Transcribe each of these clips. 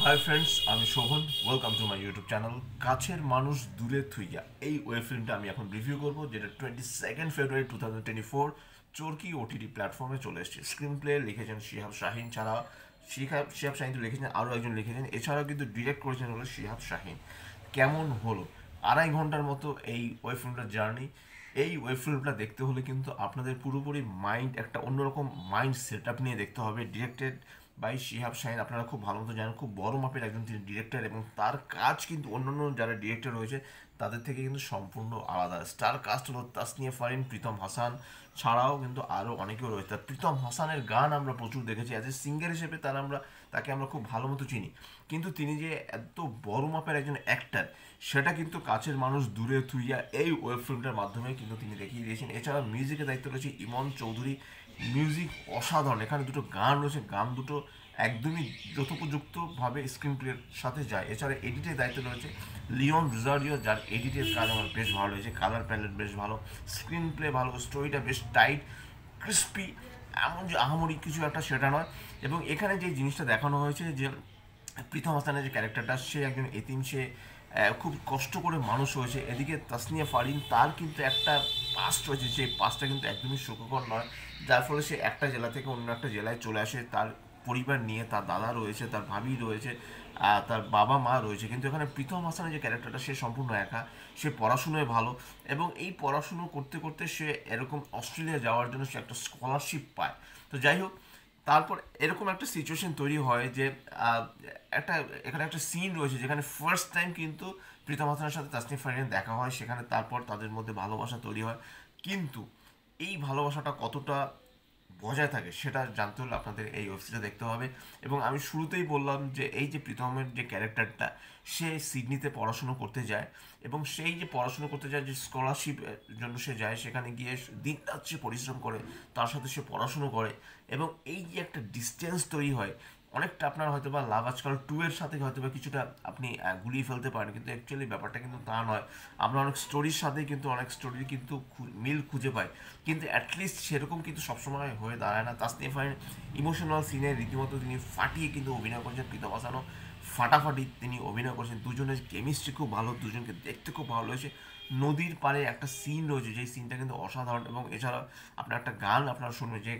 High friends, আমি Shovan. Welcome to my YouTube channel কাছের মানুষ দূরে থুইয়া। এই ওয়েব ফিল্মটা আমি এখন রিভিউ করবো, যেটা 22 ফেব্রুয়ারি 2024 চরকি ওটিটি প্ল্যাটফর্মে চলে এসেছে। স্ক্রিন প্লে লিখেছেন শিহাব শাহিন ছাড়া শিহাব শাহিন তো লিখেছেন, আরও একজন লিখেছেন। এছাড়াও কিন্তু ডিরেক্ট করেছেন হলো শিহাব শাহিন। কেমন হলো 2.5 ঘন্টার মতো এই ওয়েব ফিল্মটার জার্নি। এই ওয়েব ফিল্মটা দেখতে হলে কিন্তু আপনাদের পুরোপুরি মাইন্ড, একটা অন্যরকম মাইন্ড সেট আপ নিয়ে দেখতে হবে। ডিরেক্টেড বাই শিহাব শাহিন, আপনারা খুব ভালো মতো জানেন, খুব বড় মাপের একজন তিনি ডিরেক্টর, এবং তার কাজ কিন্তু অন্যান্য যারা ডিরেক্টর রয়েছে তাদের থেকে কিন্তু সম্পূর্ণ আলাদা। স্টার কাস্ট হলো তাসনিয়া ফারিন, প্রীতম হাসান ছাড়াও কিন্তু আরও অনেকেও রয়েছে। তার প্রীতম হাসানের গান আমরা প্রচুর দেখেছি, অ্যাজ এ সিঙ্গার হিসেবে তাকে আমরা খুব ভালো মতো চিনি। কিন্তু তিনি যে এত বড় মাপের একজন অ্যাক্টার, সেটা কিন্তু কাছের মানুষ দূরে থুইয়া এই ওয়েব ফিল্মটার মাধ্যমে কিন্তু তিনি দেখিয়ে দিয়েছেন। এছাড়া মিউজিকের দায়িত্ব রয়েছে ইমন চৌধুরী। মিউজিক অসাধারণ, এখানে দুটো গান রয়েছে, গান দুটো একদমই যথোপযুক্তভাবে স্ক্রিন প্লের সাথে যায়। এছাড়া এডিটের দায়িত্ব রয়েছে লিওন রোজারিও, যার এডিটের কাজ আমার বেশ ভালো লেগেছে। কালার প্যালেট বেশ ভালো, স্ক্রিন প্লে ভালো, স্টোরিটা বেশ টাইট, ক্রিস্পি, এমন যে আহামরি কিছু একটা সেটা নয়। এবং এখানে যে জিনিসটা দেখানো হয়েছে যে প্রীতম হাসানের যে ক্যারেক্টারটা, সে একজন এতিম, সে খুব কষ্ট করে মানুষ হয়েছে। এদিকে তাসনিয়া ফারিন, তার কিন্তু একটা পাস্ট রয়েছে, সেই পাস্টটা কিন্তু একদমই সুখকর নয়, যার ফলে সে একটা জেলা থেকে অন্য একটা জেলায় চলে আসে তার পরিবার নিয়ে। তার দাদা রয়েছে, তার ভাবি রয়েছে, তার বাবা মা রয়েছে। কিন্তু এখানে প্রীতম হাসানের যে ক্যারেক্টারটা, সে সম্পূর্ণ একা। সে পড়াশুনোয় ভালো, এবং এই পড়াশুনো করতে করতে সে এরকম অস্ট্রেলিয়া যাওয়ার জন্য সে একটা স্কলারশিপ পায়। তো যাই হোক, তারপর এরকম একটা সিচুয়েশন তৈরি হয় যে আহ, একটা এখানে একটা সিন রয়েছে যেখানে ফার্স্ট টাইম কিন্তু প্রীতম হাসানের সাথে তাসনিম ফারিনের দেখা হয়। সেখানে তারপর তাদের মধ্যে ভালোবাসা তৈরি হয়। কিন্তু এই ভালোবাসাটা কতটা বজায় থাকে সেটা জানতে হলে আপনাদের এই ওয়েবসাইটে দেখতে হবে। এবং আমি শুরুতেই বললাম যে এই যে প্রীতমের যে ক্যারেক্টারটা, সে সিডনিতে পড়াশুনো করতে যায়, এবং সেই যে পড়াশুনো করতে যায়, যে স্কলারশিপের জন্য সে যায়, সেখানে গিয়ে দিন রাত সে পরিশ্রম করে, তার সাথে সে পড়াশুনো করে। এবং এই যে একটা ডিস্টেন্স তৈরি হয়, অনেকটা আপনার হয়তো বা লাভ আজকাল 2 এর সাথে হয়তো বা কিছুটা আপনি গুলিয়ে ফেলতে পারেন, কিন্তু অ্যাকচুয়ালি ব্যাপারটা কিন্তু তা নয়। আমরা অনেক স্টোরির সাথে কিন্তু অনেক স্টোরির কিন্তু মিল খুঁজে পাই, কিন্তু অ্যাটলিস্ট সেরকম কিন্তু সবসময় হয়ে দাঁড়ায় না। তাসনিয়া ফারিন ইমোশনাল সিনে রীতিমতো তিনি ফাটিয়ে কিন্তু অভিনয় করেছেন। প্রীতম হাসানও ফাটাফাটি তিনি অভিনয় করেছেন। দুজনের কেমিস্ট্রি খুব ভালো, দুজনকে দেখতে খুব ভালো হয়েছে। নদীর পাড়ে একটা সিন রয়েছে, যেই সিনটা কিন্তু অসাধারণ। এবং এছাড়া আপনার একটা গান আপনারা শুনবেন, যে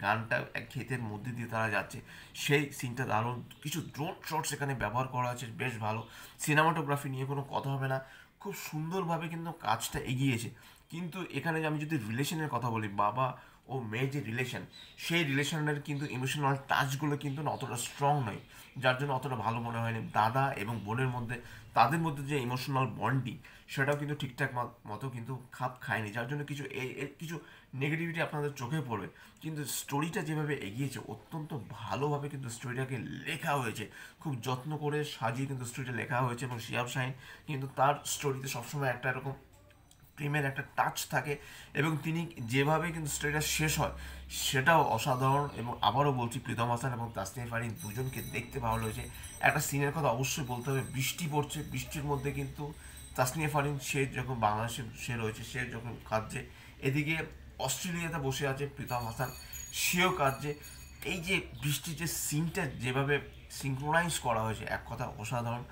গানটা এক ক্ষেতের মধ্যে দিয়ে তারা যাচ্ছে, সেই সিনটা দারুণ। কিছু ড্রোন শট সেখানে ব্যবহার করা আছে, বেশ ভালো। সিনেমাটোগ্রাফি নিয়ে কোনো কথা হবে না, খুব সুন্দরভাবে কিন্তু কাজটা এগিয়েছে। কিন্তু এখানে আমি যদি রিলেশনের কথা বলি, বাবা ও মেয়ে যে রিলেশন, সেই রিলেশনের কিন্তু ইমোশনাল টাচগুলো কিন্তু না অতটা স্ট্রং নয়, যার জন্য অতটা ভালো মনে হয়নি। দাদা এবং বোনের মধ্যে, তাদের মধ্যে যে ইমোশনাল বন্ডিং, সেটাও কিন্তু ঠিকঠাক মতো কিন্তু খাপ খায়নি, যার জন্য কিছু এর কিছু নেগেটিভিটি আপনাদের চোখে পড়বে। কিন্তু স্টোরিটা যেভাবে এগিয়েছে, অত্যন্ত ভালোভাবে কিন্তু স্টোরিটাকে লেখা হয়েছে, খুব যত্ন করে সাজিয়ে কিন্তু স্টোরিটা লেখা হয়েছে। এবং শিহাব শাহিন কিন্তু তার স্টোরিতে সবসময় একটা এরকম প্রেমের একটা টাচ থাকে, এবং তিনি যেভাবে কিন্তু স্টোরিটা শেষ হয় সেটাও অসাধারণ। এবং আবারও বলছি, প্রীতম হাসান এবং তাসনিয়া ফারিন দুজনকে দেখতে ভালো হয়েছে। একটা সিনের কথা অবশ্যই বলতে হবে, বৃষ্টি পড়ছে, বৃষ্টির মধ্যে কিন্তু তাসনিয়া ফারিন, সে যখন বাংলাদেশে সে রয়েছে, সে যখন কাঁদছে, এদিকে অস্ট্রেলিয়াতে বসে আছে প্রীতম হাসান, সেও কাঁদছে। এই যে বৃষ্টির যে সিনটা যেভাবে সিঙ্ক্রোনাইজ করা হয়েছে, এক কথা অসাধারণ।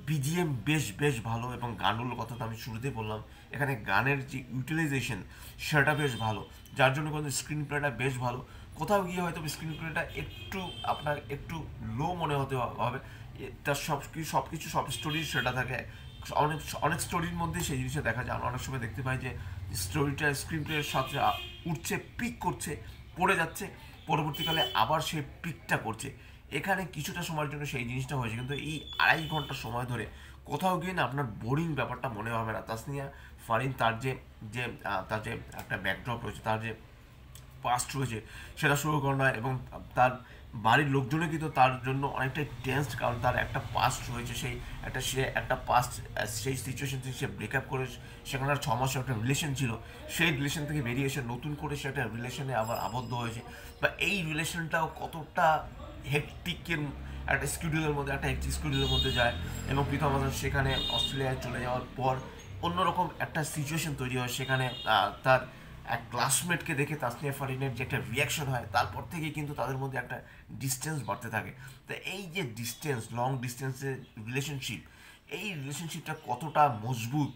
বিজিএম বেশ বেশ ভালো, এবং গানগুলোর কথা তো আমি শুরুতেই বললাম, এখানে গানের যে ইউটিলাইজেশন সেটা বেশ ভালো, যার জন্য কিন্তু স্ক্রিন প্লেটা বেশ ভালো। কোথাও গিয়ে হয়তো স্ক্রিন প্লেটা একটু আপনার একটু লো মনে হতে হবে, তার সব স্টোরির সেটা থাকে। অনেক অনেক স্টোরির মধ্যে সেই জিনিসটা দেখা যায়। আমরা অনেক সময় দেখতে পাই যে স্টোরিটা স্ক্রিন প্লের সাথে উঠছে, পিক করছে, পড়ে যাচ্ছে, পরবর্তীকালে আবার সে পিকটা করছে। এখানে কিছুটা সময়ের জন্য সেই জিনিসটা হয়েছে, কিন্তু এই 2.5 ঘন্টা সময় ধরে কোথাও গিয়ে না আপনার বোরিং ব্যাপারটা মনে হবে না। তাসনিয়া ফারিন, তার যে যে তার যে একটা ব্যাকড্রপ রয়েছে, তার যে পাস্ট রয়েছে, সেটা শুরু করা নয়। এবং তার বাড়ির লোকজনও কিন্তু তার জন্য অনেকটাই টেন্সড, কারণ তার একটা পাস্ট রয়েছে, সে একটা পাস্ট, সেই সিচুয়েশন থেকে সে ব্রেকআপ করে, সেখানে 6 মাসের একটা রিলেশন ছিল, সেই রিলেশন থেকে বেরিয়ে এসে নতুন করে সে একটা রিলেশনে আবার আবদ্ধ হয়েছে। বা এই রিলেশনটাও কতটা হেকটিকের একটা স্কিডিউলের মধ্যে, একটা হেকটিক স্কিডিউলের মধ্যে যায়। এবং প্রীতম হাসান সেখানে অস্ট্রেলিয়ায় চলে যাওয়ার পর অন্যরকম একটা সিচুয়েশন তৈরি হয়, সেখানে তার এক ক্লাসমেটকে দেখে তাসনিয়া ফারিনের যে একটা রিয়াকশন হয়, তারপর থেকেই কিন্তু তাদের মধ্যে একটা ডিস্টেন্স বাড়তে থাকে। তো এই যে ডিস্টেন্স, লং ডিস্টেন্সের রিলেশনশিপ, এই রিলেশনশিপটা কতটা মজবুত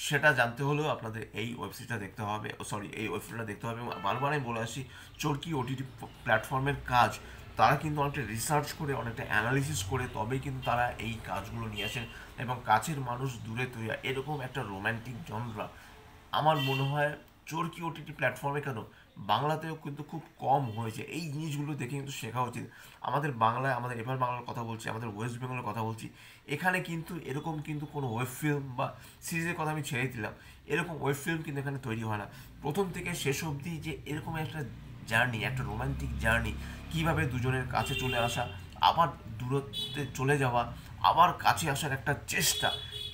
সেটা জানতে হলেও আপনাদের এই ওয়েবসাইটটা দেখতে হবে, এই ওয়েবসাইটটা দেখতে হবে। এবং বারবার আমি বলে আসি, চরকি ওটিটি প্ল্যাটফর্মের কাজ তারা কিন্তু অনেকটা রিসার্চ করে, অনেকটা অ্যানালিসিস করে তবেই কিন্তু তারা এই কাজগুলো নিয়ে আসেন। এবং কাছের মানুষ দূরে তৈরি, এরকম একটা রোম্যান্টিক জনরা আমার মনে হয় চরকি ওটিটি প্ল্যাটফর্মে কেন, বাংলাতেও কিন্তু খুব কম হয়েছে। এই জিনিসগুলো দেখে কিন্তু শেখা উচিত। আমাদের বাংলায়, আমাদের এবার বাংলার কথা বলছি, আমাদের ওয়েস্ট বেঙ্গলের কথা বলছি, এখানে কিন্তু এরকম কিন্তু কোনো ওয়েব ফিল্ম বা সিরিজের কথা আমি ছেড়ে দিলাম, এরকম ওয়েব ফিল্ম কিন্তু এখানে তৈরি হয় না। প্রথম থেকে শেষ অবধি যে এরকম একটা জার্নি, একটা রোমান্টিক জার্নি, কীভাবে দুজনের কাছে চলে আসা, আবার দূরত্বে চলে যাওয়া, আবার কাছে আসার একটা চেষ্টা,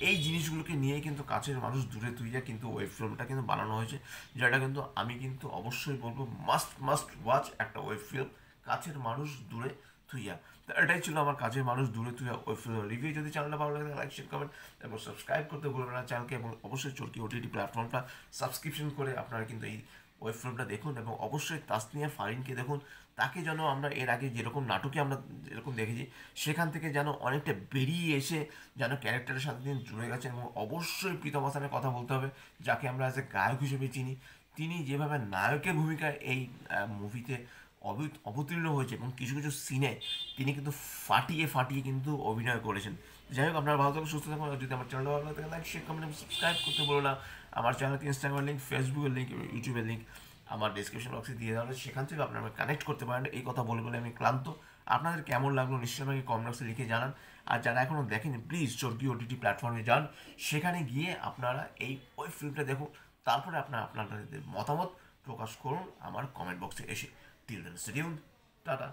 এই জিনিসগুলোকে নিয়ে কিন্তু কাছের মানুষ দূরে তুইয়া কিন্তু ওয়েব ফিল্মটা কিন্তু বানানো হয়েছে। যেটা কিন্তু আমি কিন্তু অবশ্যই বলবো মাস্ট মাস্ট ওয়াচ একটা ওয়েব ফিল্ম, কাছের মানুষ দূরে তুইয়া। তো এটাই ছিল আমার কাছের মানুষ দূরে তুইয়া ওয়েব ফিল্ম রিভিউ। যদি চ্যানেলটা ভালো লাগে লাইক শেয়ার কমেন্ট এবং সাবস্ক্রাইব করতে ভুলবেন না চ্যানেলকে, এবং অবশ্যই চরকি ওটিটি প্ল্যাটফর্মটা সাবস্ক্রিপশন করে আপনারা কিন্তু এই ওয়েব ফিল্মটা দেখুন। এবং অবশ্যই তাসনিয়া ফারিনকে দেখুন, তাকে যেন আমরা এর আগে যেরকম নাটকে আমরা যেরকম দেখেছি, সেখান থেকে যেন অনেকটা বেরিয়ে এসে যেন ক্যারেক্টারের সাথে তিনি জুড়ে গেছেন। এবং অবশ্যই প্রীতম হাসানের কথা বলতে হবে, যাকে আমরা অ্যাজ এ গায়ক হিসেবে চিনি। তিনি যেভাবে নায়কের ভূমিকায় এই মুভিতে অবতীর্ণ হয়েছে, এবং কিছু কিছু সিনে তিনি কিন্তু ফাটিয়ে ফাটিয়ে কিন্তু অভিনয় করেছেন। যাই হোক, আপনারা ভালো থাকুন, সুস্থ থাকুন। আর যদি আমার চ্যানেলটা ভালো লাগে লাইক শেয়ার কমেন্ট এবং সাবস্ক্রাইব করতে বলো না। আমার চ্যানেলকে ইনস্টাগ্রামের লিঙ্ক, ফেসবুকের লিঙ্ক, ইউটিউবের লিঙ্ক আমার ডিসক্রিপশন বক্সে দিয়ে দেওয়া হলে সেখান থেকে আপনারা কানেক্ট করতে পারেন। এই কথা বলে বলে আমি ক্লান্ত। আপনাদের কেমন লাগলো নিশ্চয়ই আমাকে কমেন্ট বক্সে লিখে জানান। আর যারা এখনও দেখেনি, প্লিজ চরকি ওটিটি প্ল্যাটফর্মে যান, সেখানে গিয়ে আপনারা এই ওয়েব ফিল্মটা দেখুন, তারপরে আপনাদের মতামত প্রকাশ করুন আমার কমেন্ট বক্সে এসে। Till then, stay tuned, tata.